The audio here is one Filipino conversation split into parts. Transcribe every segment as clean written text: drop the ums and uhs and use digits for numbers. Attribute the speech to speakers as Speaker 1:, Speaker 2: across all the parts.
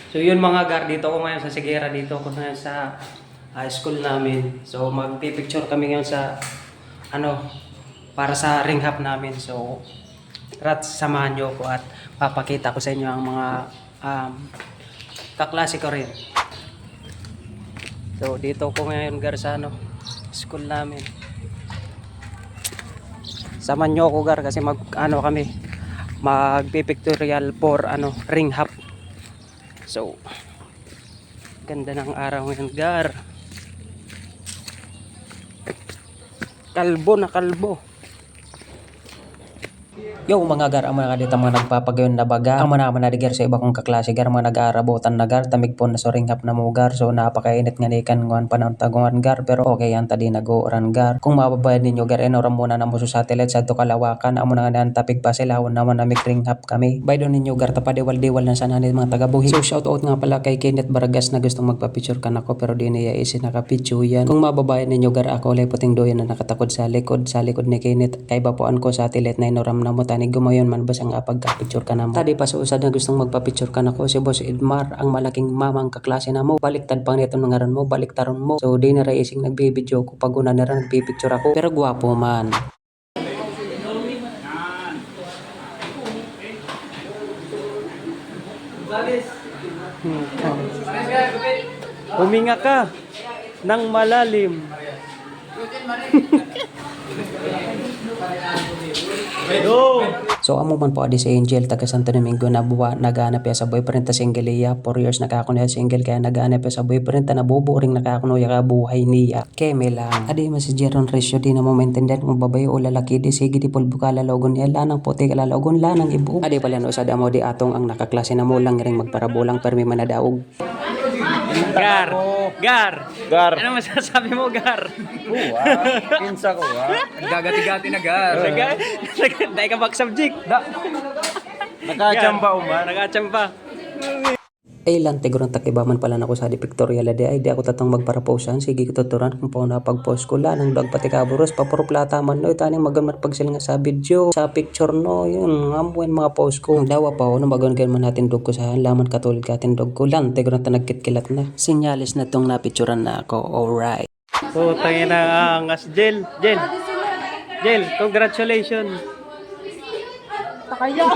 Speaker 1: So yun mga gar, dito ko ngayon sa Sigera, dito ko ngayon sa school namin. So magpipicture kami ngayon sa ano, para sa ring hop namin. So tara, samahan nyo ko at papakita ko sa inyo ang mga kaklase ko rin. So dito ko ngayon gar sa ano, school namin. Samahan nyo ako gar kasi magpipictorial for ano, ring hop. So ganda ng araw ngayon gar. Kalbo na kalbo.
Speaker 2: Yo mga gar, ang mga dito mga nagpapagayon na baga. Ang mga na digar sa iba kong kaklase gar, mga nag-aarabutan na gar, tamig po na so ringhap na mo gar. So napakainit nga nikan nguan panahon tagungan gar, pero okay yan tadi nag-uuran gar. Kung mababayad ninyo gar, enoram muna na mo sa satellite sa Kalawakan. Amo na nga tapig pa sila, naman na may ringhap kami. By doon ninyo gar, tapadiwal-diwal na sana ni mga tagabuhi. So shout out nga pala kay Kenneth Baragas na gustong magpa-picture kan ako, pero di niya isin nakapicture yan. Kung mababayad ninyo gar, ako lay puting doyan na nakatakod sa likod ni Kenneth. Kay bapuan ko sa satellite na enoram na mo tani gumayon man bas ang pagka-picture ka na mo. Tadi pa sa usad na gustong magpa-picture ka na ko si Boss Edmar, ang malaking mamang kaklase na mo. Baliktad pang nito ng ngaran mo, baliktaron mo. So di na raising nagbibideo ko pag una na rin nagpipicture ako. Pero gwapo man.
Speaker 1: Huminga ka ng malalim.
Speaker 2: So amo man po adi si Angel taga Santo Domingo na buwa naghanap ya sa boyfriend ta single iya 4 years nakakuno ya single kaya naghanap ya sa boyfriend ta nabuburing nakakuno ya ka buhay niya keme lang adi man si Jeron Resyo di na mo maintindihan kung babae o lalaki di sige di pulbo ka lalogon niya lanang puti ka lalogon lanang ibu adi pala no sad amo di atong ang nakaklase na mo lang ring magparabulang permi manadaog.
Speaker 1: Gar. Ano masasabi mo gar?
Speaker 3: Pinsa ko gagati-gati na gar.
Speaker 1: Dahil ka back subject. Nakachamba.
Speaker 2: Ay lang tigurang takibaman pala nako sa di pictorial adi ay di ako tatang magparaposan sige ko tuturan kung paano na pag-post ko lang dag pati kaburos papuruplata man no itaning magamat pagsil nga sa video sa picture no yun ngamuin mga post ko dawa pa no magon man natin dog ko sa laman katulad katin dog ko lang tigurang tanagkit-kilat na sinyalis na tong napicturean na ako. Alright.
Speaker 1: So tangin na angas Jel, congratulations.
Speaker 4: Takaya.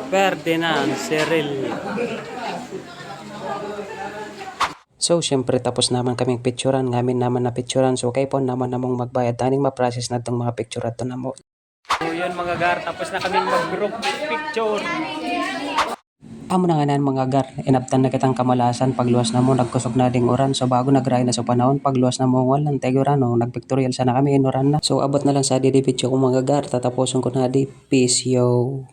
Speaker 1: Ferdinand Cyril.
Speaker 2: So, syempre tapos naman kaming picturean, ngamin naman na picturean. So, kay po naman namong magbayad. Taning ma-process na itong mga picture ato na mo.
Speaker 1: So yun mga gar, tapos na kaming mag-group picture.
Speaker 2: Amo na nga nan mga gar, inabtan na kitang kamalasan. Pagluwas na mo, nagkusog na ding oran. So, bago nagray na sa panahon, pagluwas na mo, walang teguran, no? Nagpictorial sana kami, inoran na. So, abot na lang sa di video ko mga gar, tatapusin ko na di. Peace, yo!